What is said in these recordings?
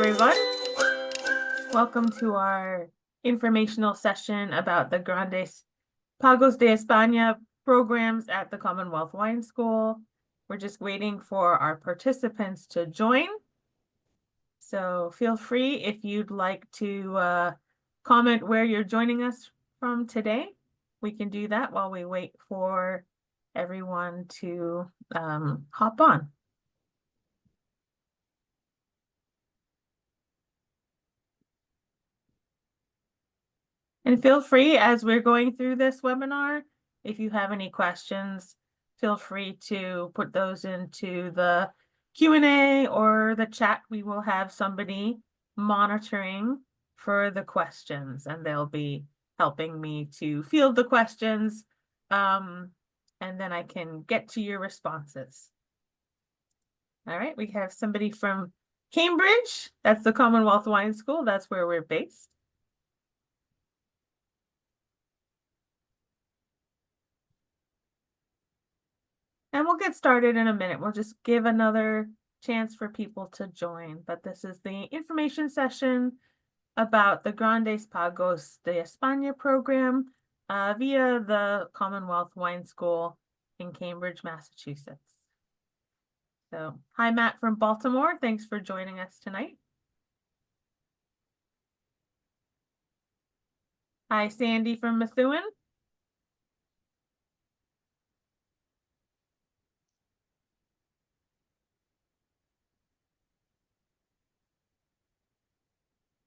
everyone. Welcome to our informational session about the Grandes Pagos de España programs at the Commonwealth Wine School. We're just waiting for our participants to join. So feel free if you'd like to comment where you're joining us from today. We can do that while we wait for everyone to hop on. And feel free, as we're going through this webinar, if you have any questions, feel free to put those into the Q&A or the chat. We will have somebody monitoring for the questions, and they'll be helping me to field the questions, and then I can get to your responses. All right, we have somebody from Cambridge. That's the Commonwealth Wine School. That's where we're based. And we'll get started in a minute. We'll just give another chance for people to join. But this is the information session about the Grandes Pagos de España program via the Commonwealth Wine School in Cambridge, Massachusetts. So, hi, Matt from Baltimore. Thanks for joining us tonight. Hi, Sandy from Methuen.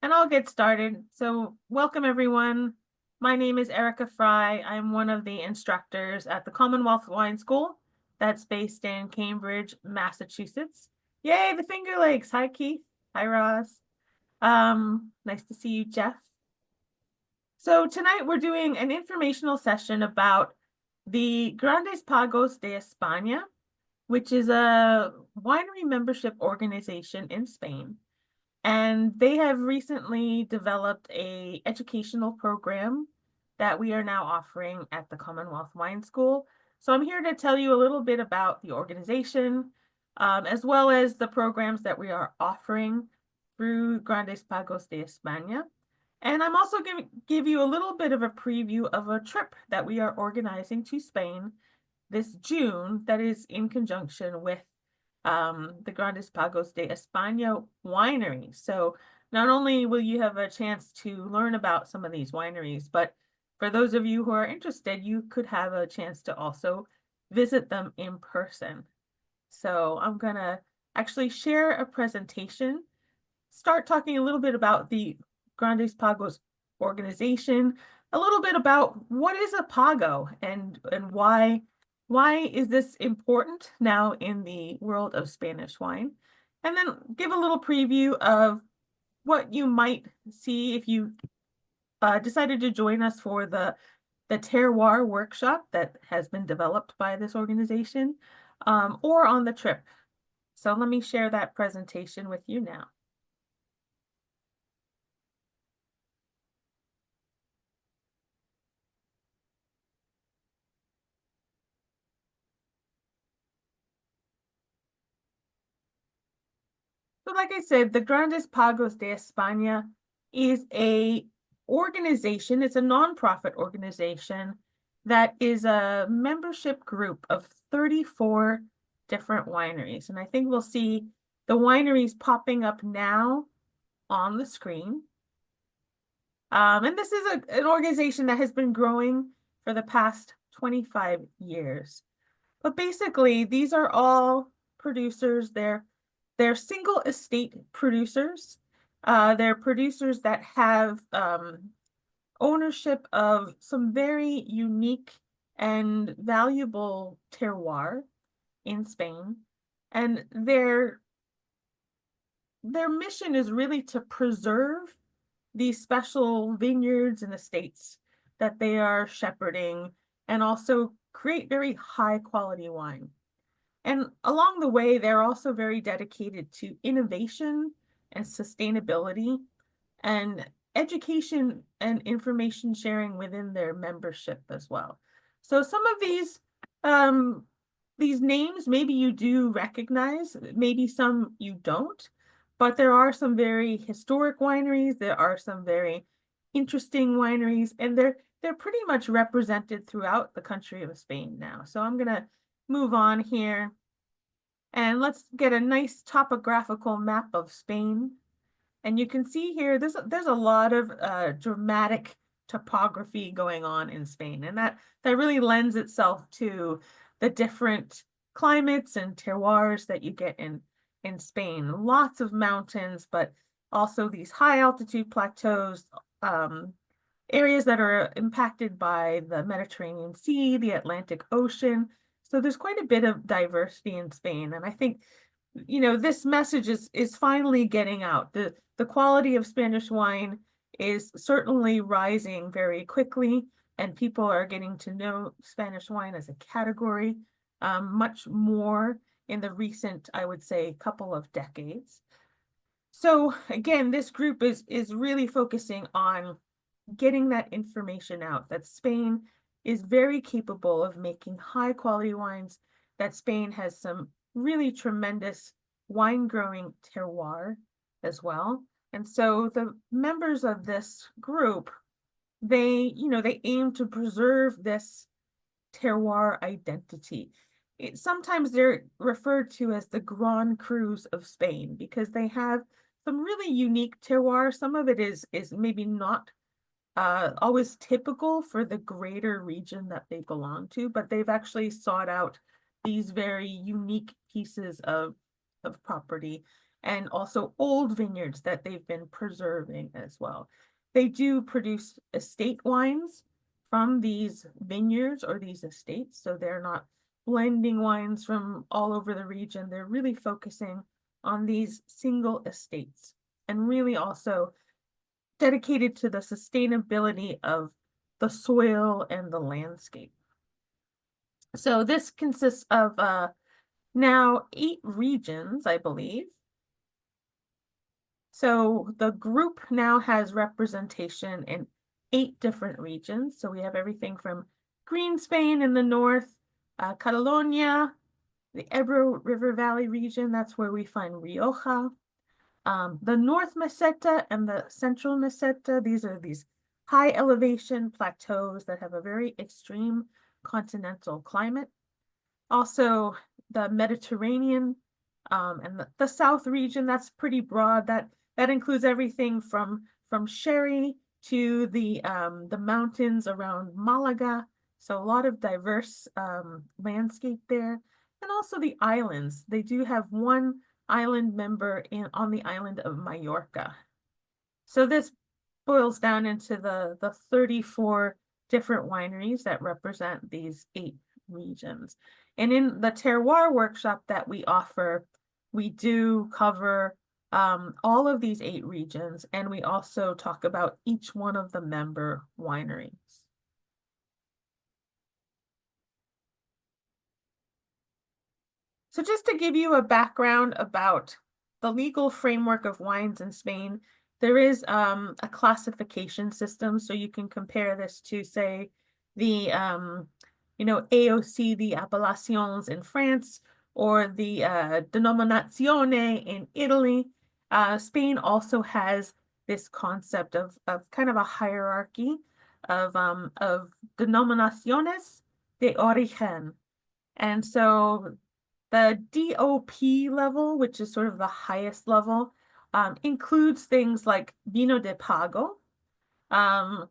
And I'll get started. So welcome everyone. My name is Erika Frey. I'm one of the instructors at the Commonwealth Wine School that's based in Cambridge, Massachusetts. Yay, the Finger Lakes. Hi, Keith. Hi, Ross. Nice to see you, Jeff. So tonight we're doing an informational session about the Grandes Pagos de España, which is a winery membership organization in Spain. And they have recently developed an educational program that we are now offering at the Commonwealth Wine School. So I'm here to tell you a little bit about the organization, as well as the programs that we are offering through Grandes Pagos de España. And I'm also going to give you a little bit of a preview of a trip that we are organizing to Spain this June that is in conjunction with the Grandes Pagos de España winery. So not only will you have a chance to learn about some of these wineries, but for those of you who are interested, you could have a chance to also visit them in person. So I'm gonna actually share a presentation, start talking a little bit about the Grandes Pagos organization, a little bit about what is a Pago and why is this important now in the world of Spanish wine? And then give a little preview of what you might see if you decided to join us for the Terroir Workshop that has been developed by this organization, or on the trip. So let me share that presentation with you now. So like I said, the Grandes Pagos de España is a organization, it's a nonprofit organization that is a membership group of 34 different wineries. And I think we'll see the wineries popping up now on the screen. And this is an organization that has been growing for the past 25 years. But basically, these are all producers. They're single estate producers. They're producers that have ownership of some very unique and valuable terroir in Spain. And their mission is really to preserve these special vineyards and estates that they are shepherding and also create very high quality wine. And along the way, they're also very dedicated to innovation and sustainability and education and information sharing within their membership as well. So some of these names maybe you do recognize, maybe some you don't, but there are some very historic wineries. There are some very interesting wineries, and they're pretty much represented throughout the country of Spain now. So I'm gonna move on here, and let's get a nice topographical map of Spain. And you can see here, there's a lot of dramatic topography going on in Spain, and that really lends itself to the different climates and terroirs that you get in Spain. Lots of mountains, but also these high altitude plateaus, areas that are impacted by the Mediterranean Sea, the Atlantic Ocean. So there's quite a bit of diversity in Spain, and I think, you know, this message is finally getting out. The quality of Spanish wine is certainly rising very quickly, and people are getting to know Spanish wine as a category much more in the recent, I would say, couple of decades. So again, this group is really focusing on getting that information out, that Spain is very capable of making high quality wines, that Spain has some really tremendous wine growing terroir as well. And so the members of this group, they aim to preserve this terroir identity. Sometimes they're referred to as the Grand Crus of Spain because they have some really unique terroir. Some of it is maybe not always typical for the greater region that they belong to, but they've actually sought out these very unique pieces of property, and also old vineyards that they've been preserving as well. They do produce estate wines from these vineyards or these estates, so they're not blending wines from all over the region. They're really focusing on these single estates, and really also dedicated to the sustainability of the soil and the landscape. So this consists of now 8 regions, I believe. So the group now has representation in 8 different regions. So we have everything from Green Spain in the north, Catalonia, the Ebro River Valley region, that's where we find Rioja. The North Meseta and the Central Meseta, these are these high elevation plateaus that have a very extreme continental climate. Also, the Mediterranean and the South region, that's pretty broad. That includes everything from Sherry to the mountains around Malaga. So a lot of diverse landscape there. And also the islands. They do have one island member on the island of Mallorca. So this boils down into the 34 different wineries that represent these 8 regions. And in the Terroir Workshop that we offer, we do cover all of these 8 regions, and we also talk about each one of the member wineries. So just to give you a background about the legal framework of wines in Spain, there is a classification system. So you can compare this to, say, the AOC, the appellations in France, or the denominazione in Italy. Spain also has this concept of kind of a hierarchy of denominaciones de origen. And so the DOP level, which is sort of the highest level, includes things like vino de pago. DOCA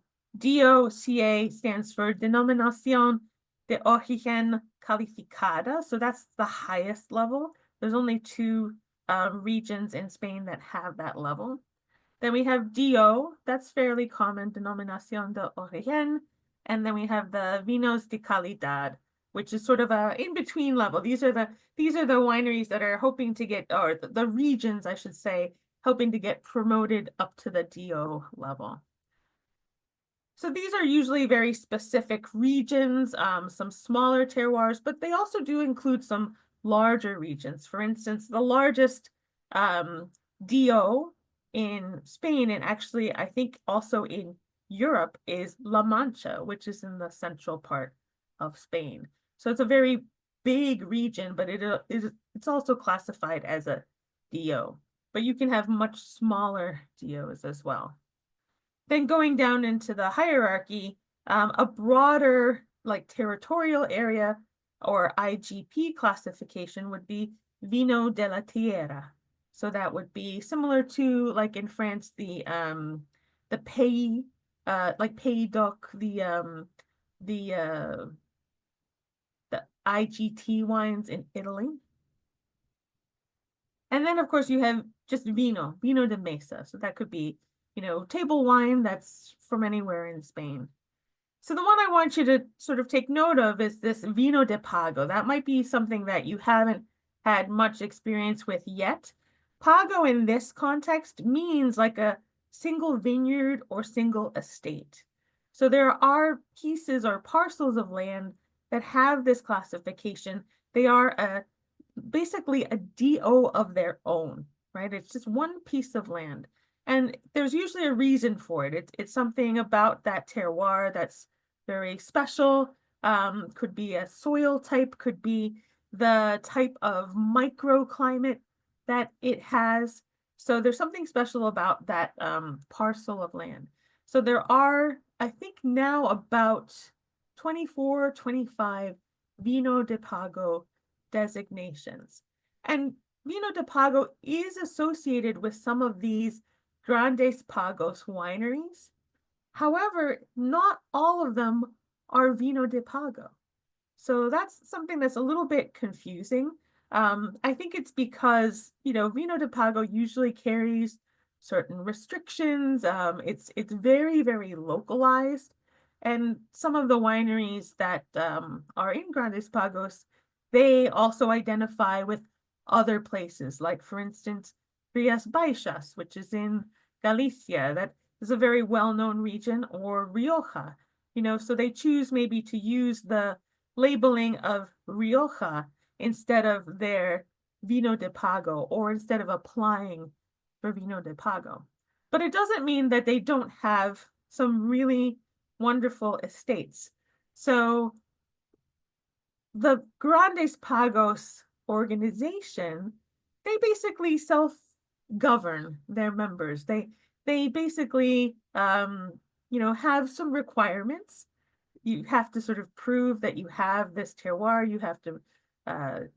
stands for Denominación de Origen Calificada. So that's the highest level. There's only 2 regions in Spain that have that level. Then we have DO, that's fairly common, Denominación de Origen. And then we have the Vinos de Calidad, which is sort of a in-between level. These are the wineries that are hoping to get, or the regions, I should say, hoping to get promoted up to the DO level. So these are usually very specific regions, some smaller terroirs, but they also do include some larger regions. For instance, the largest DO in Spain, and actually I think also in Europe, is La Mancha, which is in the central part of Spain. So it's a very big region, but it's also classified as a DO. but you can have much smaller DOs as well. Then going down into the hierarchy, a broader like territorial area or IGP classification would be Vino della Tierra. So that would be similar to like in France, the Pays, like Pays d'Oc, the IGT wines in Italy. And then of course you have just Vino de Mesa. So that could be, table wine that's from anywhere in Spain. So the one I want you to sort of take note of is this Vino de Pago. That might be something that you haven't had much experience with yet. Pago in this context means like a single vineyard or single estate. So there are pieces or parcels of land that have this classification. They are basically a DO of their own, right? It's just one piece of land. And there's usually a reason for it. It's something about that terroir that's very special. Could be a soil type, could be the type of microclimate that it has. So there's something special about that parcel of land. So there are, I think now about 24, 25 Vino de Pago designations. And Vino de Pago is associated with some of these Grandes Pagos wineries. However, not all of them are Vino de Pago. So that's something that's a little bit confusing. I think it's because, Vino de Pago usually carries certain restrictions. It's very, very localized. And some of the wineries that are in Grandes Pagos, they also identify with other places, like for instance, Rías Baixas, which is in Galicia, that is a very well-known region, or Rioja, so they choose maybe to use the labeling of Rioja instead of their Vino de Pago, or instead of applying for Vino de Pago. But it doesn't mean that they don't have some really wonderful estates. So the Grandes Pagos organization, they basically self-govern their members. They basically have some requirements. You have to sort of prove that you have this terroir. You have to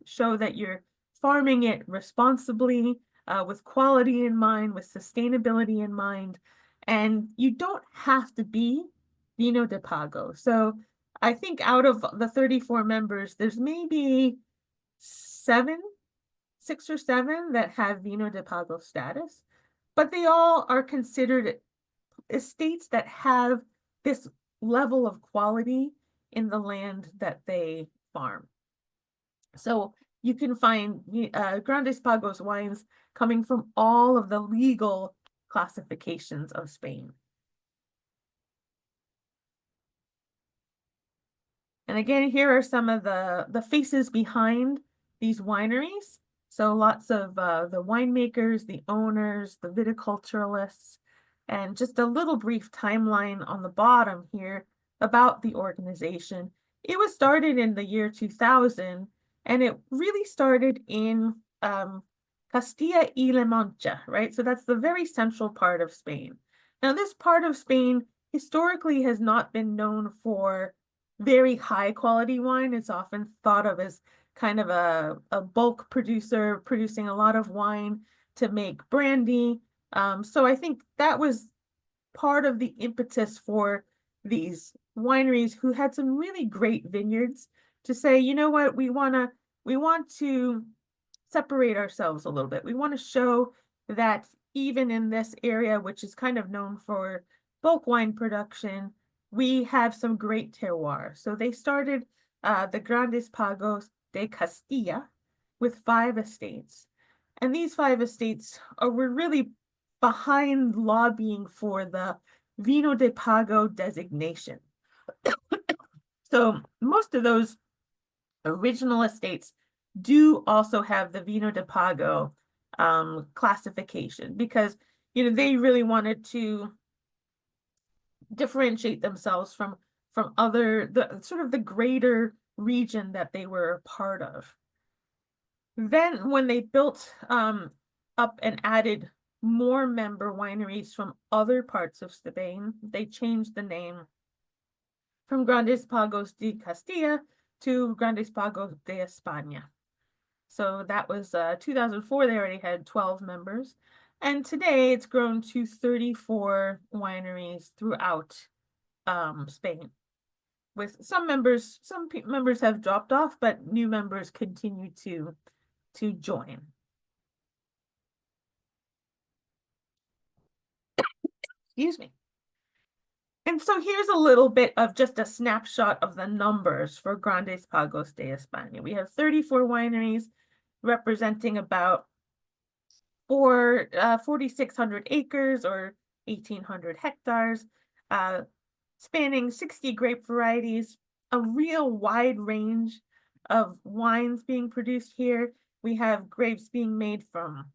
show that you're farming it responsibly, with quality in mind, with sustainability in mind. And you don't have to be Vino de Pago. So I think out of the 34 members, there's maybe 6 or 7 that have Vino de Pago status, but they all are considered estates that have this level of quality in the land that they farm. So you can find Grandes Pagos wines coming from all of the legal classifications of Spain. And again, here are some of the faces behind these wineries. So lots of the winemakers, the owners, the viticulturalists, and just a little brief timeline on the bottom here about the organization. It was started in the year 2000, and it really started in Castilla y La Mancha, right? So that's the very central part of Spain. Now, this part of Spain historically has not been known for very high quality wine. It's often thought of as kind of a bulk producer producing a lot of wine to make brandy. So I think that was part of the impetus for these wineries who had some really great vineyards to say, you know what, we want to separate ourselves a little bit. We want to show that even in this area, which is kind of known for bulk wine production, we have some great terroir. So they started the Grandes Pagos de Castilla with 5 estates. And these 5 estates were really behind lobbying for the Vino de Pago designation. So most of those original estates do also have the Vino de Pago classification, because they really wanted to differentiate themselves from the greater region that they were a part of. Then when they built up and added more member wineries from other parts of Spain. They changed the name from Grandes Pagos de Castilla to Grandes Pagos de España. So that was 2004. They already had 12 members. And today it's grown to 34 wineries throughout Spain. With some members have dropped off, but new members continue to join. Excuse me. And so here's a little bit of just a snapshot of the numbers for Grandes Pagos de España. We have 34 wineries representing about 4,600 acres or 1,800 hectares, spanning 60 grape varieties, a real wide range of wines being produced here. We have grapes being made from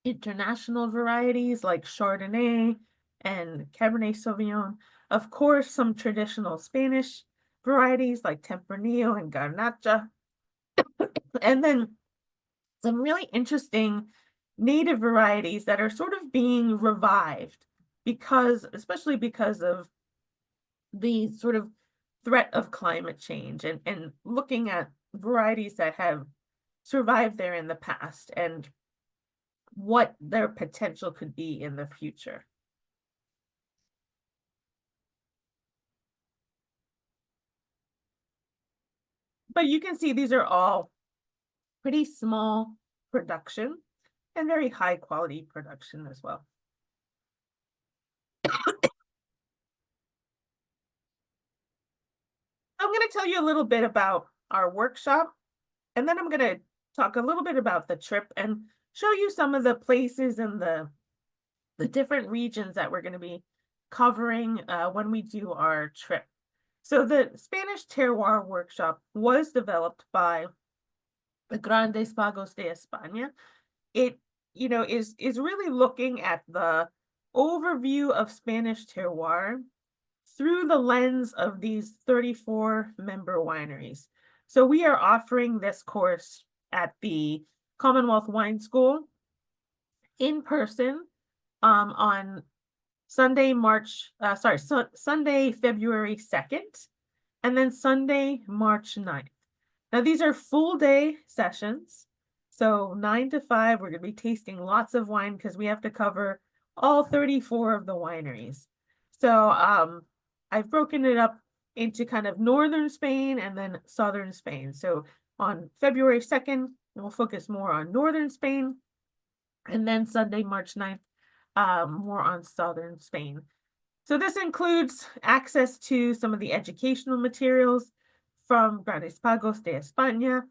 international varieties like Chardonnay and Cabernet Sauvignon. Of course, some traditional Spanish varieties like Tempranillo and Garnacha. And then some really interesting native varieties that are sort of being revived especially because of the sort of threat of climate change and looking at varieties that have survived there in the past and what their potential could be in the future. But you can see these are all pretty small production and very high quality production as well. I'm going to tell you a little bit about our workshop, and then I'm going to talk a little bit about the trip and show you some of the places and the different regions that we're going to be covering when we do our trip. So the Spanish Terroir Workshop was developed by the Grandes Pagos de España. It, is really looking at the overview of Spanish terroir through the lens of these 34 member wineries. So we are offering this course at the Commonwealth Wine School in person on Sunday, Sunday, February 2nd, and then Sunday, March 9th. Now, these are full day sessions. So 9 to 5, we're going to be tasting lots of wine because we have to cover all 34 of the wineries. So I've broken it up into kind of northern Spain and then southern Spain. So on February 2nd, we'll focus more on northern Spain. And then Sunday, March 9th, more on southern Spain. So this includes access to some of the educational materials from Grandes Pagos de España.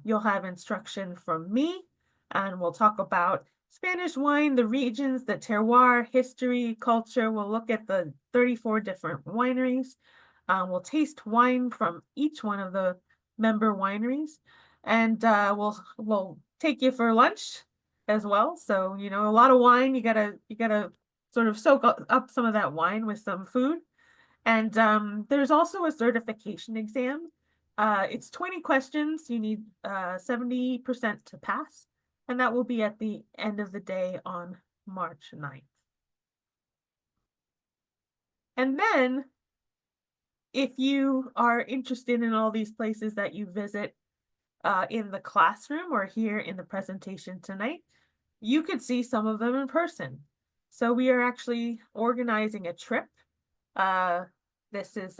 You'll have instruction from me, and we'll talk about Spanish wine, the regions, the terroir, history, culture. We'll look at the 34 different wineries. We'll taste wine from each one of the member wineries, and we'll take you for lunch as well. So, a lot of wine, you gotta sort of soak up some of that wine with some food. And there's also a certification exam. It's 20 questions. You need 70% to pass, and that will be at the end of the day on March 9th. And then, if you are interested in all these places that you visit in the classroom or here in the presentation tonight, you could see some of them in person. So we are actually organizing a trip. This is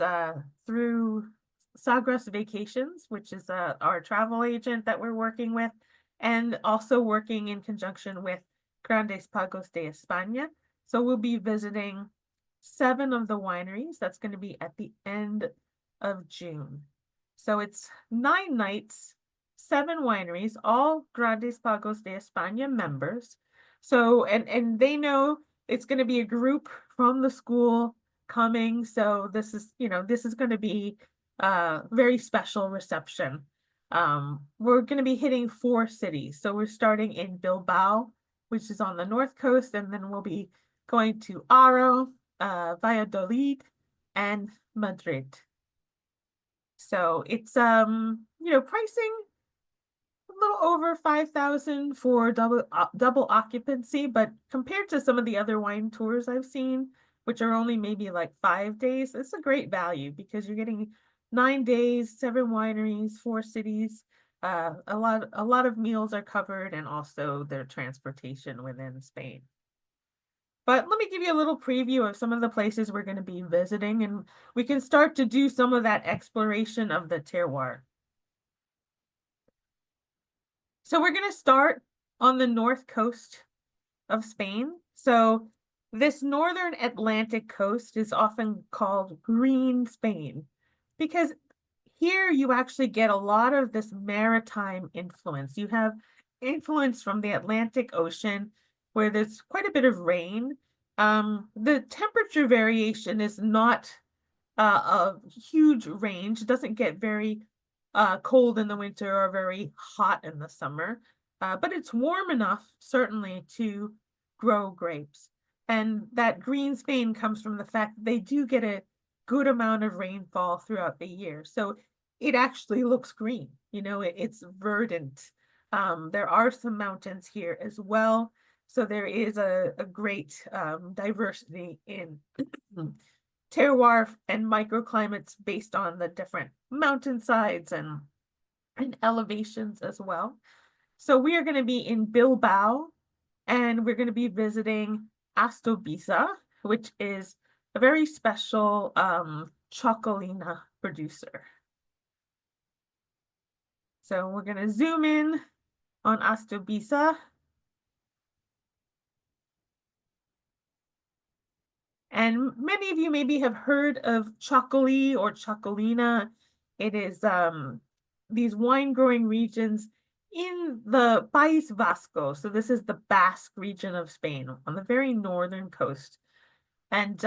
through Sagres Vacations, which is our travel agent that we're working with, and also working in conjunction with Grandes Pagos de España. So we'll be visiting 7 of the wineries. That's going to be at the end of June. So it's 9 nights, 7 wineries, all Grandes Pagos de España members. So, and they know it's going to be a group from the school coming. So this is going to be a very special reception. We're going to be hitting 4 cities. So we're starting in Bilbao, which is on the north coast, and then we'll be going to Aro, Valladolid, and Madrid. So it's pricing a little over 5,000 for double occupancy, but compared to some of the other wine tours I've seen, which are only maybe like 5 days, it's a great value because you're getting 9 days, 7 wineries, 4 cities. A lot of meals are covered and also their transportation within Spain. But let me give you a little preview of some of the places we're going to be visiting, and we can start to do some of that exploration of the terroir. So we're going to start on the north coast of Spain. So this northern Atlantic coast is often called Green Spain because here you actually get a lot of this maritime influence. You have influence from the Atlantic Ocean where there's quite a bit of rain. The temperature variation is not a huge range. It doesn't get very cold in the winter or very hot in the summer, but it's warm enough, certainly, to grow grapes. And that green Spain comes from the fact that they do get a good amount of rainfall throughout the year. So it actually looks green, it's verdant. There are some mountains here as well. So there is a great diversity in terroir and microclimates based on the different mountainsides and elevations as well. So we are going to be in Bilbao, and we're going to be visiting Astobiza, which is a very special chocolina producer. So we're going to zoom in on Astobiza. And many of you maybe have heard of chocolí or chocolina. It is these wine growing regions in the País Vasco. So this is the Basque region of Spain on the very northern coast. And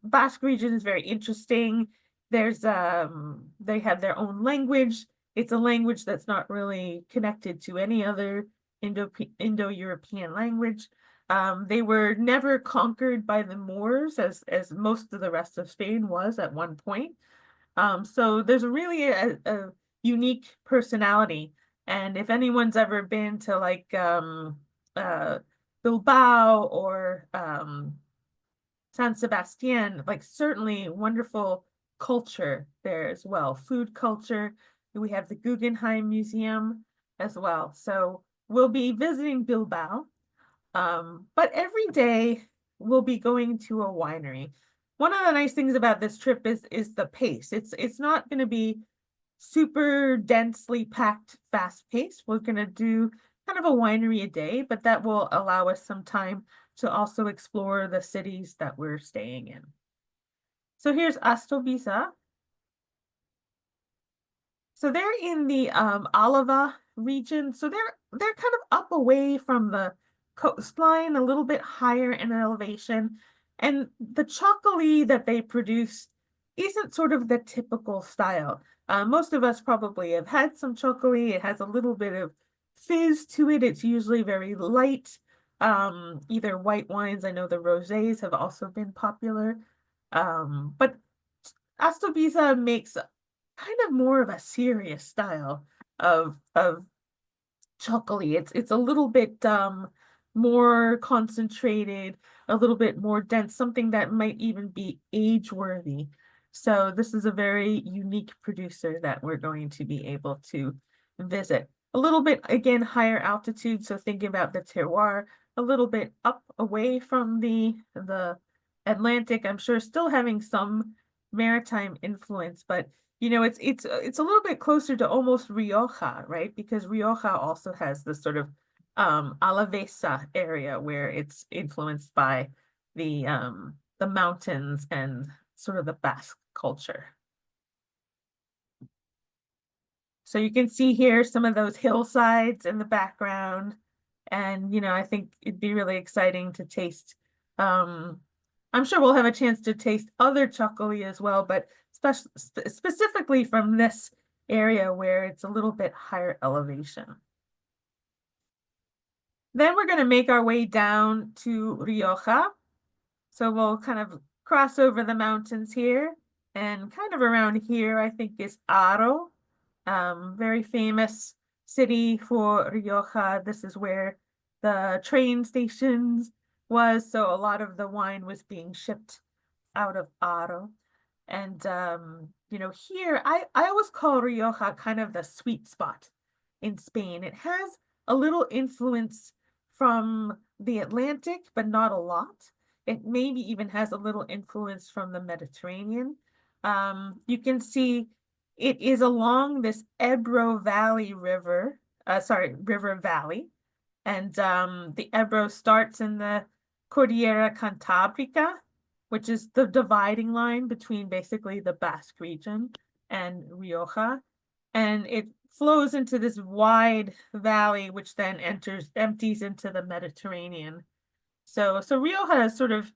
Basque region is very interesting. There's they have their own language. It's a language that's not really connected to any other Indo-European language. They were never conquered by the Moors as most of the rest of Spain was at one point. So there's really a unique personality. And if anyone's ever been to like Bilbao or San Sebastian, like certainly wonderful culture there as well. Food culture. We have the Guggenheim Museum as well. So we'll be visiting Bilbao. But every day we'll be going to a winery. One of the nice things about this trip is the pace. It's not going to be super densely packed, fast paced. We're going to do kind of a winery a day, but that will allow us some time to also explore the cities that we're staying in. So here's Astobiza. So they're in the Álava region. So they're kind of up away from the coastline, a little bit higher in elevation. And the chocolate that they produce isn't sort of the typical style. Most of us probably have had some chocolate. It has a little bit of fizz to it. It's usually very light. Either white wines. I know the rosés have also been popular. But Astobiza makes kind of more of a serious style of chocolate. It's a little bit more concentrated, a little bit more dense, something that might even be age worthy. So this is a very unique producer that we're going to be able to visit. A little bit, again, higher altitude. So thinking about the terroir, a little bit up away from the Atlantic. I'm sure still having some maritime influence, but it's a little bit closer to almost Rioja, right? Because Rioja also has this sort of Alavesa area where it's influenced by the mountains and sort of the Basque culture. So you can see here some of those hillsides in the background. And, I think it'd be really exciting to taste. I'm sure we'll have a chance to taste other chocolate as well, but specifically from this area where it's a little bit higher elevation. Then we're going to make our way down to Rioja. So we'll kind of cross over the mountains here, and kind of around here, I think is Haro, very famous city for Rioja. This is where the train stations was, so a lot of the wine was being shipped out of Aro. And you know, here I always call Rioja kind of the sweet spot in Spain. It has a little influence from the Atlantic, but not a lot. It maybe even has a little influence from the Mediterranean. You can see it is along this Ebro Valley river, river valley. And the Ebro starts in the Cordillera Cantabrica, which is the dividing line between basically the Basque region and Rioja. And it flows into this wide valley, which then empties into the Mediterranean. So Rioja is sort of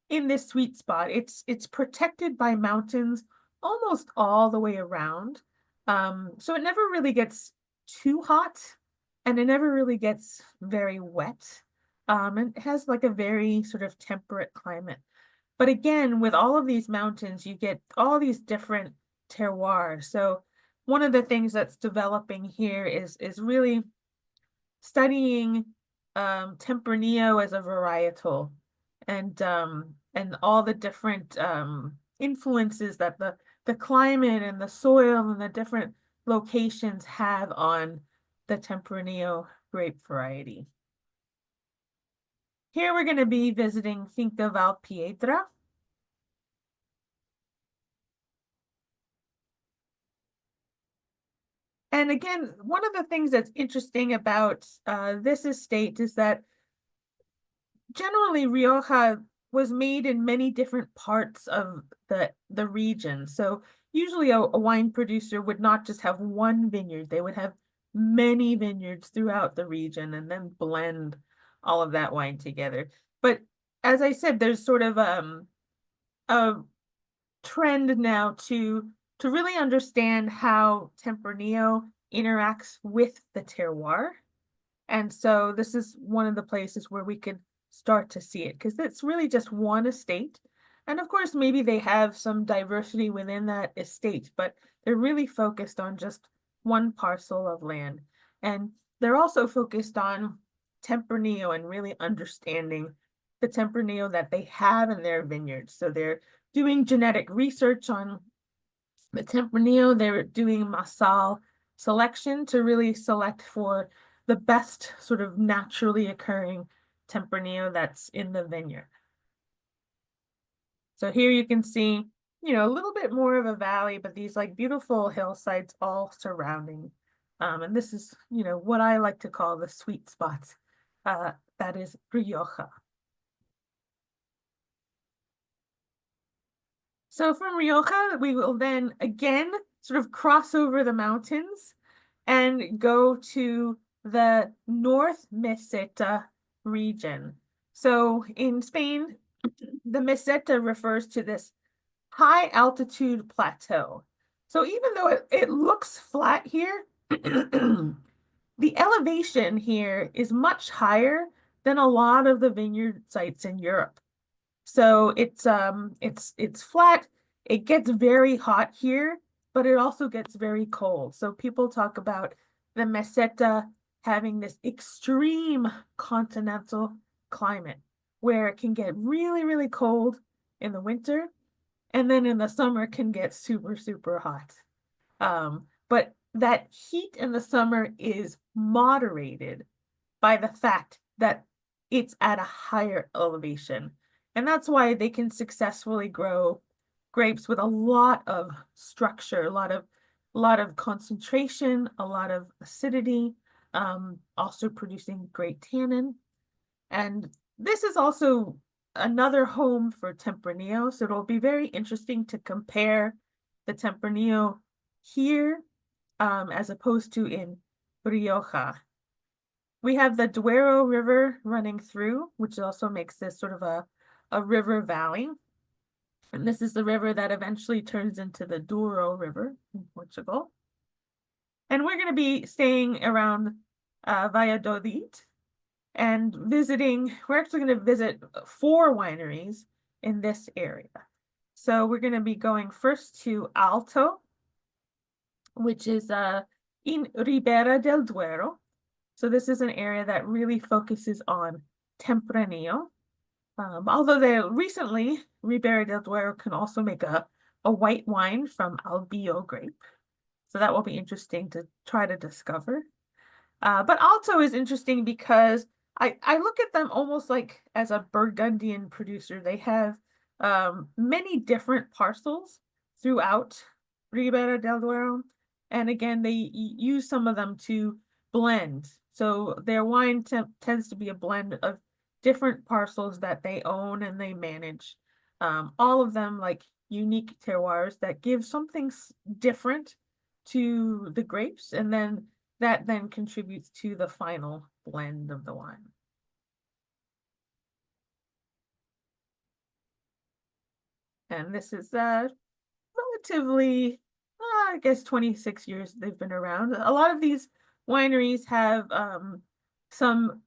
in this sweet spot. It's protected by mountains almost all the way around. So it never really gets too hot and it never really gets very wet. And it has like a very sort of temperate climate. But again, with all of these mountains, you get all these different terroirs. So one of the things that's developing here is really studying Tempranillo as a varietal and all the different influences that the climate and the soil and the different locations have on the Tempranillo grape variety. Here we're going to be visiting Finca Valpiedra. And again, one of the things that's interesting about this estate is that generally Rioja was made in many different parts of the region. So usually a wine producer would not just have one vineyard, they would have many vineyards throughout the region and then blend all of that wine together. But as I said, there's sort of a trend now to really understand how Tempranillo interacts with the terroir. And so this is one of the places where we could start to see it because it's really just one estate. And of course, maybe they have some diversity within that estate, but they're really focused on just one parcel of land. And they're also focused on Tempranillo and really understanding the Tempranillo that they have in their vineyards. So they're doing genetic research on the Tempranillo. They're doing massal selection to really select for the best sort of naturally occurring Tempranillo that's in the vineyard. So here you can see, you know, a little bit more of a valley, but these like beautiful hillsides all surrounding. And this is, you know, what I like to call the sweet spots. That is Rioja. So from Rioja, we will then again sort of cross over the mountains and go to the North Meseta region. So in Spain, the Meseta refers to this high altitude plateau. So even though it looks flat here, the elevation here is much higher than a lot of the vineyard sites in Europe. So it's flat. It gets very hot here, but it also gets very cold. So people talk about the Meseta having this extreme continental climate where it can get really, really cold in the winter, and then in the summer it can get super, super hot. But that heat in the summer is moderated by the fact that it's at a higher elevation. And that's why they can successfully grow grapes with a lot of structure, a lot of concentration, a lot of acidity, also producing great tannin. And this is also another home for Tempranillo. So it'll be very interesting to compare the Tempranillo here as opposed to in Rioja. We have the Duero River running through, which also makes this sort of a river valley. And this is the river that eventually turns into the Douro River in Portugal. And we're going to be staying around Valladolid and visiting. We're actually going to visit 4 wineries in this area. So we're going to be going first to Aalto, which is in Ribera del Duero. So this is an area that really focuses on Tempranillo. Although recently, Ribera del Duero can also make a white wine from Albillo grape. So that will be interesting to try to discover. But Aalto is interesting because I look at them almost like as a Burgundian producer. They have many different parcels throughout Ribera del Duero. And again, they use some of them to blend. So their wine tends to be a blend of different parcels that they own and they manage. All of them like unique terroirs that give something different to the grapes, and that then contributes to the final blend of the wine. And this is relatively, I guess 26 years they've been around. A lot of these wineries have some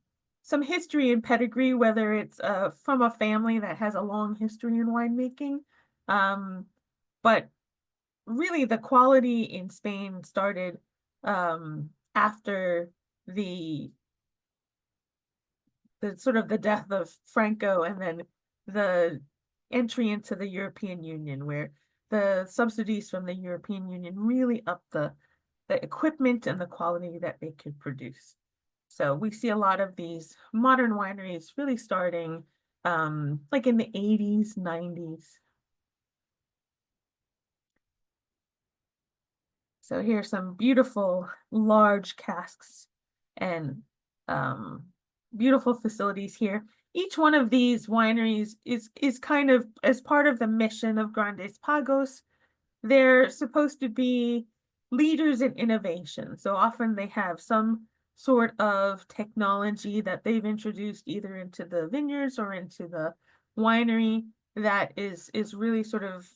history and pedigree, whether it's from a family that has a long history in winemaking. But really the quality in Spain started after the sort of the death of Franco and then the entry into the European Union, where the subsidies from the European Union really upped the equipment and the quality that they could produce. So we see a lot of these modern wineries really starting like in the 80s, 90s. So here's some beautiful large casks and beautiful facilities here. Each one of these wineries is kind of as part of the mission of Grandes Pagos. They're supposed to be leaders in innovation. So often they have some sort of technology that they've introduced either into the vineyards or into the winery that is really sort of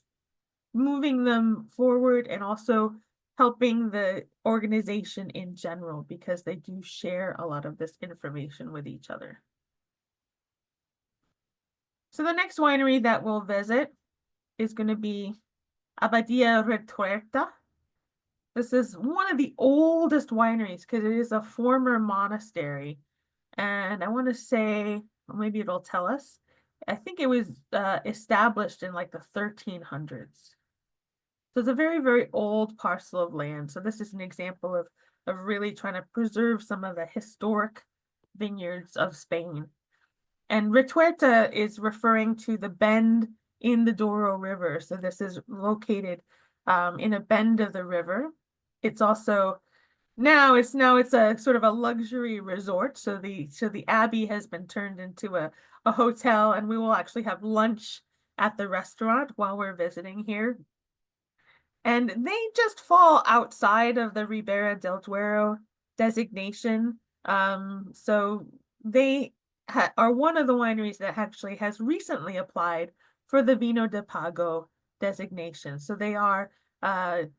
moving them forward and also helping the organization in general because they do share a lot of this information with each other. So the next winery that we'll visit is going to be Abad&iacute Retuerta. This is one of the oldest wineries because it is a former monastery. And I want to say, well, maybe it'll tell us, I think it was established in like the 1300s. So it's a very, very old parcel of land. So this is an example of really trying to preserve some of the historic vineyards of Spain. And Retuerta is referring to the bend in the Douro River. So this is located in a bend of the river. It's also now it's a sort of a luxury resort. So the Abbey has been turned into a hotel, and we will actually have lunch at the restaurant while we're visiting here. And they just fall outside of the Ribera del Duero designation. So they are one of the wineries that actually has recently applied for the Vino de Pago designation. So they are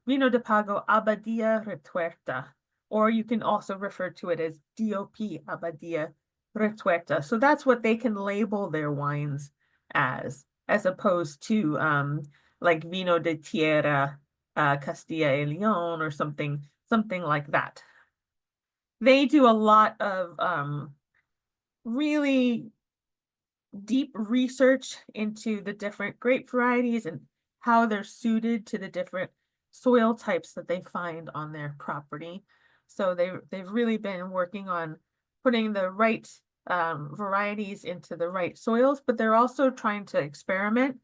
Vino de Pago Abadía Retuerta, or you can also refer to it as DOP Abadía Retuerta. So that's what they can label their wines as opposed to like Vino de Tierra, Castilla y León, or something like that. They do a lot of really deep research into the different grape varieties and how they're suited to the different soil types that they find on their property. So they've really been working on putting the right varieties into the right soils, but they're also trying to experiment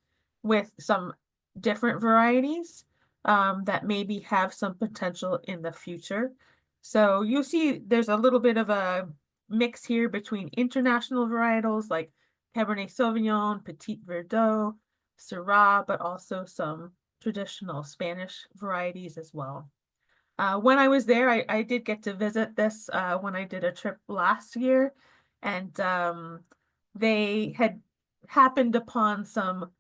with some different varieties that maybe have some potential in the future. So you'll see there's a little bit of a mix here between international varietals like Cabernet Sauvignon, Petit Verdot, Syrah, but also some traditional Spanish varieties as well. When I was there, I did get to visit this when I did a trip last year, and they had happened upon some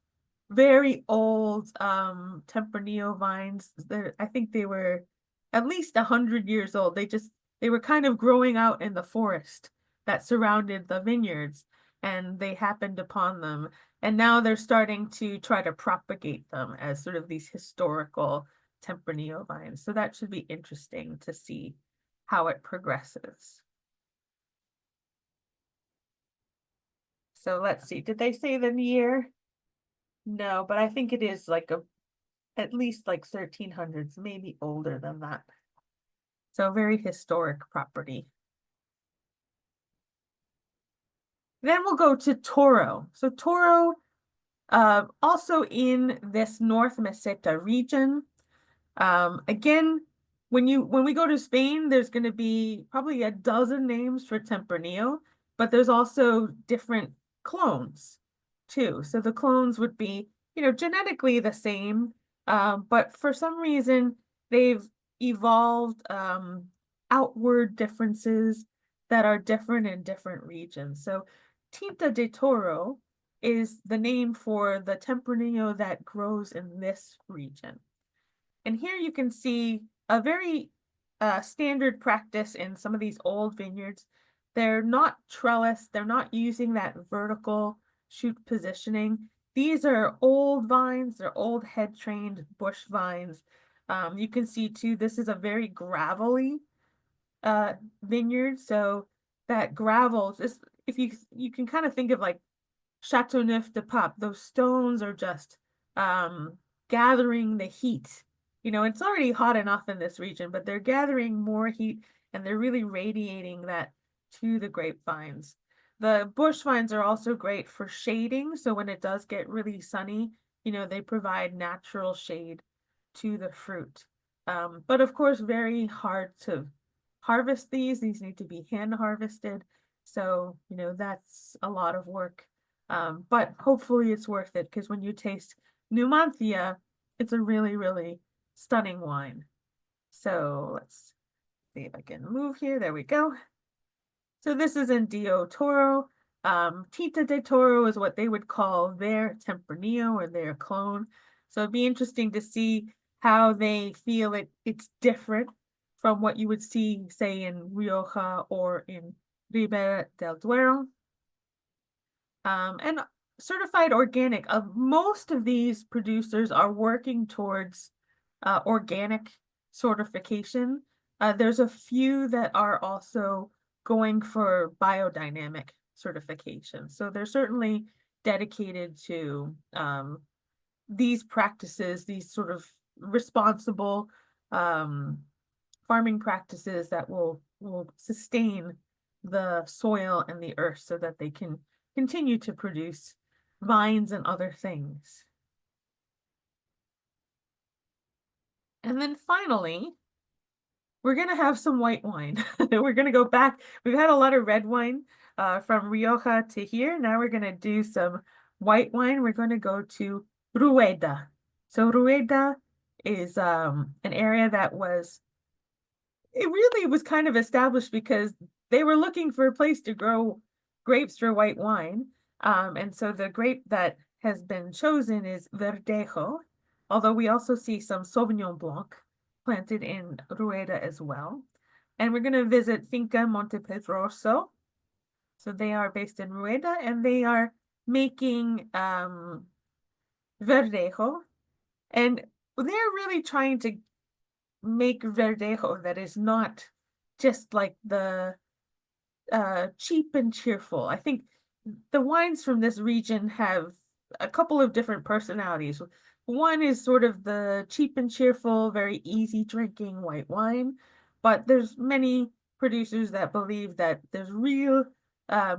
very old Tempranillo vines. I think they were at least 100 years old. They were kind of growing out in the forest that surrounded the vineyards, and they happened upon them. And now they're starting to try to propagate them as sort of these historical Tempranillo vines. So that should be interesting to see how it progresses. So let's see, did they say the year? No, but I think it is like at least like 1300s, maybe older than that. So very historic property. Then we'll go to Toro. So Toro, also in this North Meseta region. Again, when we go to Spain, there's going to be probably a dozen names for Tempranillo, but there's also different clones too. So the clones would be, genetically the same, but for some reason they've evolved outward differences that are different in different regions. So Tinta de Toro is the name for the Tempranillo that grows in this region. And here you can see a very standard practice in some of these old vineyards. They're not trellis, they're not using that vertical shoot positioning. These are old vines, they're old head-trained bush vines. You can see too, this is a very gravelly vineyard. So that gravel, just if you can kind of think of like Châteauneuf-du-Pape, those stones are just gathering the heat. It's already hot enough in this region, but they're gathering more heat and they're really radiating that to the grapevines. The bush vines are also great for shading. So when it does get really sunny, they provide natural shade to the fruit. But of course, very hard to harvest these. These need to be hand harvested. So, that's a lot of work. But hopefully it's worth it because when you taste Numancia, it's a really, really stunning wine. So let's see if I can move here. There we go. So this is in Dio Toro. Tinta de Toro is what they would call their Tempranillo or their clone. So it'd be interesting to see how they feel it's different from what you would see, say, in Rioja or in Ribera del Duero. And certified organic. Most of these producers are working towards organic certification. There's a few that are also going for biodynamic certification. So they're certainly dedicated to these practices, these sort of responsible farming practices that will sustain the soil and the earth so that they can continue to produce vines and other things. And then finally, we're going to have some white wine. We're going to go back. We've had a lot of red wine from Rioja to here. Now we're going to do some white wine. We're going to go to Rueda. So Rueda is an area that it really was kind of established because they were looking for a place to grow grapes for white wine. And so the grape that has been chosen is Verdejo, although we also see some Sauvignon Blanc planted in Rueda as well. And we're going to visit Finca Montepedroso. So they are based in Rueda and they are making Verdejo. And they're really trying to make Verdejo that is not just like the cheap and cheerful. I think the wines from this region have a couple of different personalities. One is sort of the cheap and cheerful, very easy drinking white wine, but there's many producers that believe that there's real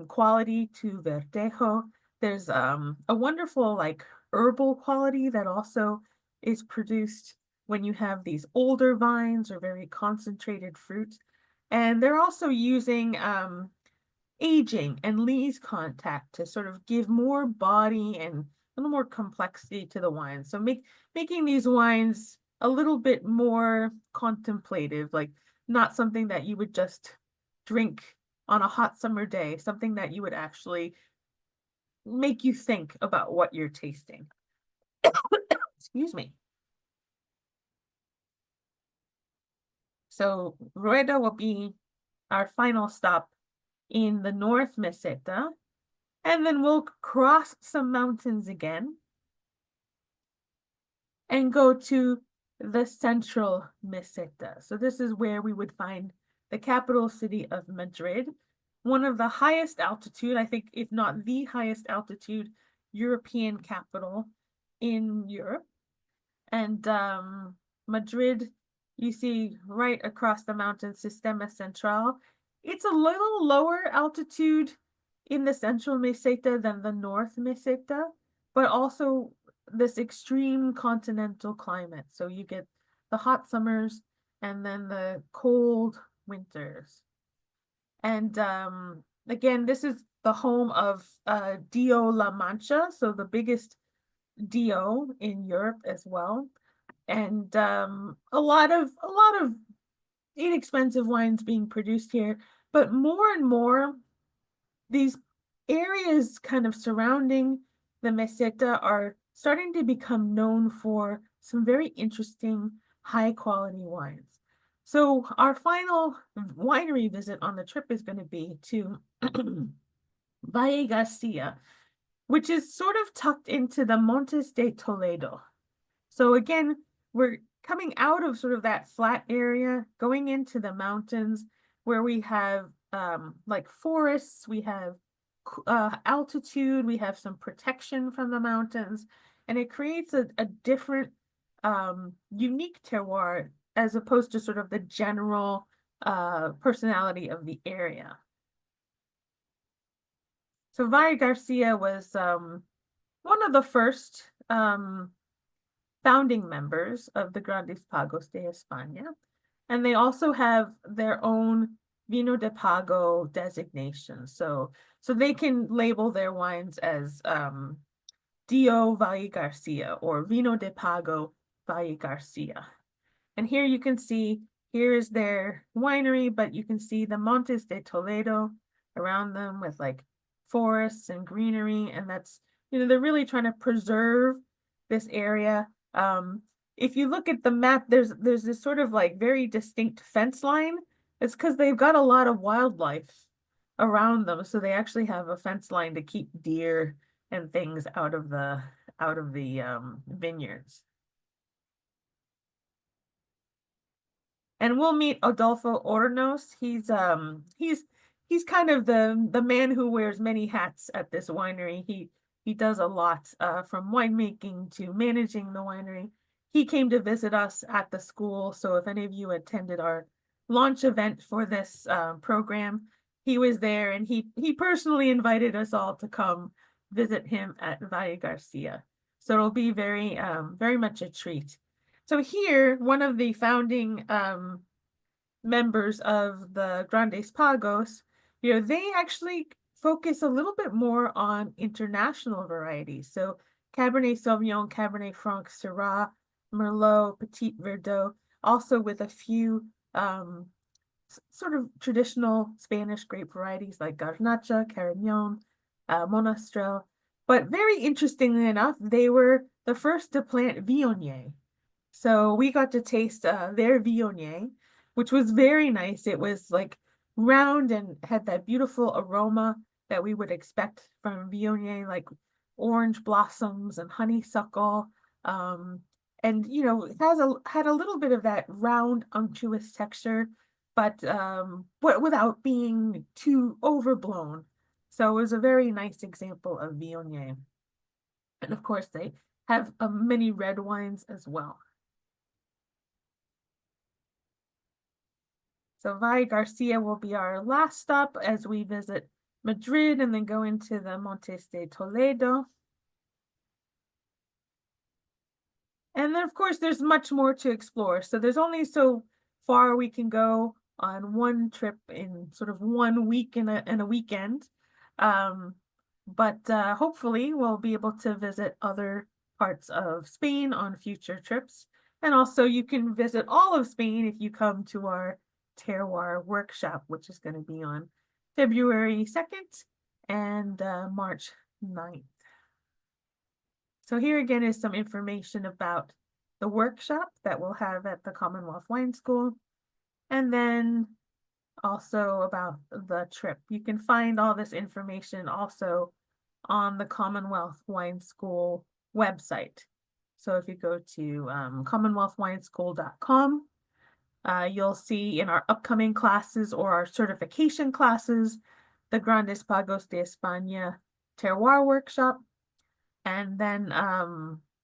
quality to Verdejo. There's a wonderful like herbal quality that also is produced when you have these older vines or very concentrated fruit. And they're also using aging and lees contact to sort of give more body and a little more complexity to the wine. So making these wines a little bit more contemplative, like not something that you would just drink on a hot summer day, something that you would actually make you think about what you're tasting. Excuse me. So Rueda will be our final stop in the North Meseta, and then we'll cross some mountains again and go to the central Meseta. So this is where we would find the capital city of Madrid, one of the highest altitude, I think, if not the highest altitude European capital in Europe. And Madrid, you see right across the mountain, Sistema Central. It's a little lower altitude in the central Meseta than the north Meseta, but also this extreme continental climate. So you get the hot summers and then the cold winters. And again, this is the home of Dio La Mancha, so the biggest Dio in Europe as well. And a lot of inexpensive wines being produced here, but more and more these areas kind of surrounding the Meseta are starting to become known for some very interesting high quality wines. So our final winery visit on the trip is going to be to Vallegarcia, which is sort of tucked into the Montes de Toledo. So again, we're coming out of sort of that flat area, going into the mountains where we have like forests, we have altitude, we have some protection from the mountains, and it creates a different unique terroir as opposed to sort of the general personality of the area. So Vallegarcia was one of the first founding members of the Grandes Pagos de España, and they also have their own Vino de Pago designation. So they can label their wines as Dio Vallegarcia or Vino de Pago Vallegarcia. And here you can see, here is their winery, but you can see the Montes de Toledo around them with like forests and greenery. And that's, they're really trying to preserve this area. If you look at the map, there's this sort of like very distinct fence line. It's because they've got a lot of wildlife around them. So they actually have a fence line to keep deer and things out of the vineyards. And we'll meet Adolfo Hornos. He's kind of the man who wears many hats at this winery. He does a lot from winemaking to managing the winery. He came to visit us at the school. So if any of you attended our launch event for this program, he was there, and he personally invited us all to come visit him at Vallegarcia. So it'll be very much a treat. So here, one of the founding members of the Grandes Pagos, they actually focus a little bit more on international varieties. So Cabernet Sauvignon, Cabernet Franc, Syrah, Merlot, Petit Verdot, also with a few sort of traditional Spanish grape varieties like Garnacha, Carignan, Monastrell. But very interestingly enough, they were the first to plant Viognier. So we got to taste their Viognier, which was very nice. It was like round and had that beautiful aroma that we would expect from Viognier, like orange blossoms and honeysuckle. And it had a little bit of that round, unctuous texture, but without being too overblown. So it was a very nice example of Viognier. And of course, they have many red wines as well. So Vallegarcia will be our last stop as we visit Madrid and then go into the Montes de Toledo. And then, of course, there's much more to explore. So there's only so far we can go on one trip in sort of 1 week and a weekend. But hopefully we'll be able to visit other parts of Spain on future trips. And also you can visit all of Spain if you come to our Terroir Workshop, which is going to be on February 2nd and March 9th. So here again is some information about the workshop that we'll have at the Commonwealth Wine School, and then also about the trip. You can find all this information also on the Commonwealth Wine School website. So if you go to commonwealthwineschool.com, you'll see in our upcoming classes or our certification classes, the Grandes Pagos de España Terroir Workshop. And then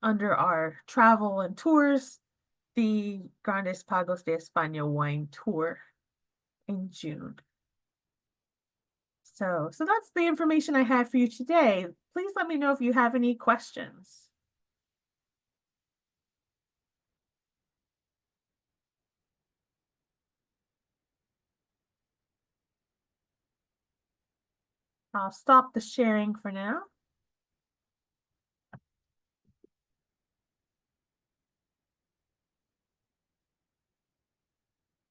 under our travel and tours, the Grandes Pagos de España wine tour in June. So that's the information I have for you today. Please let me know if you have any questions. I'll stop the sharing for now.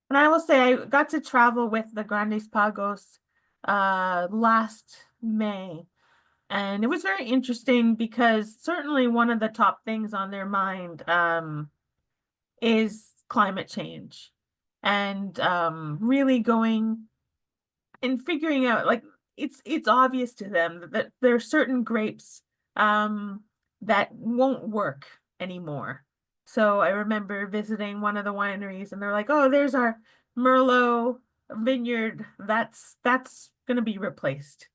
And I will say I got to travel with the Grandes Pagos last May. And it was very interesting because certainly one of the top things on their mind is climate change. And really going and figuring out, like, it's obvious to them that there are certain grapes that won't work anymore. So I remember visiting one of the wineries and they're like, oh, there's our Merlot vineyard. That's gonna be replaced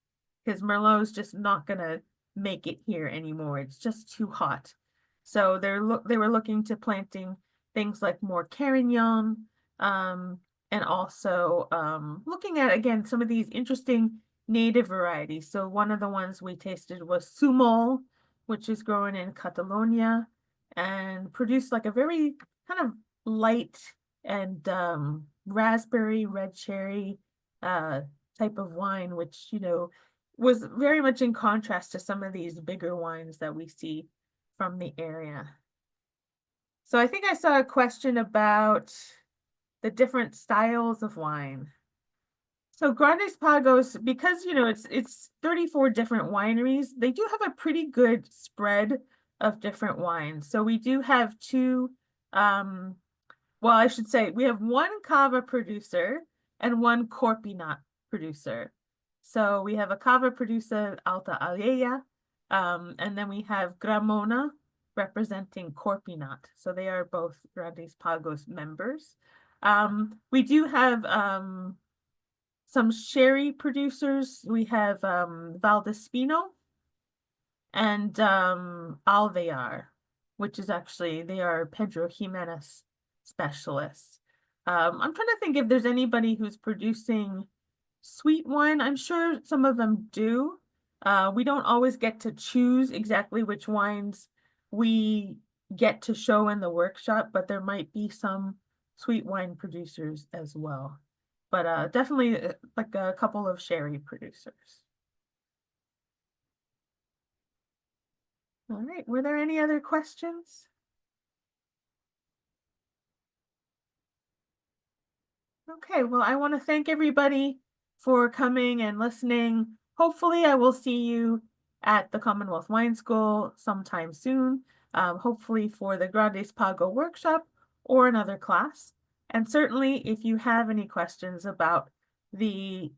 because Merlot's just not gonna make it here anymore. It's just too hot. So they were looking to planting things like more Carignan, and also looking at, again, some of these interesting native varieties. So one of the ones we tasted was Sumol, which is grown in Catalonia and produced like a very kind of light and raspberry, red cherry type of wine, which, you know, was very much in contrast to some of these bigger wines that we see from the area. So I think I saw a question about the different styles of wine. So Grandes Pagos, because, you know, it's 34 different wineries, they do have a pretty good spread of different wines. So we do have two, well, I should say we have one cava producer and one corpinat producer. So we have a cava producer, Alta Alella, and then we have Gramona representing corpinat. So they are both Grandes Pagos members. We do have some sherry producers. We have Valdespino and Alvear, which is actually, they are Pedro Jimenez specialists. I'm trying to think if there's anybody who's producing sweet wine. I'm sure some of them do. We don't always get to choose exactly which wines we get to show in the workshop, but there might be some sweet wine producers as well. But definitely like a couple of sherry producers. All right, were there any other questions? Okay, well, I want to thank everybody for coming and listening. Hopefully, I will see you at the Commonwealth Wine School sometime soon, hopefully for the Grandes Pago workshop or another class. And certainly, if you have any questions about the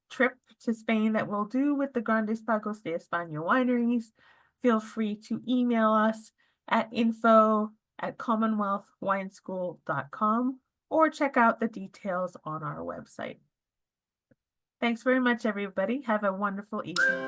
trip to Spain that we'll do with the Grandes Pagos de España wineries, feel free to email us at info@commonwealthwineschool.com or check out the details on our website. Thanks very much, everybody. Have a wonderful evening.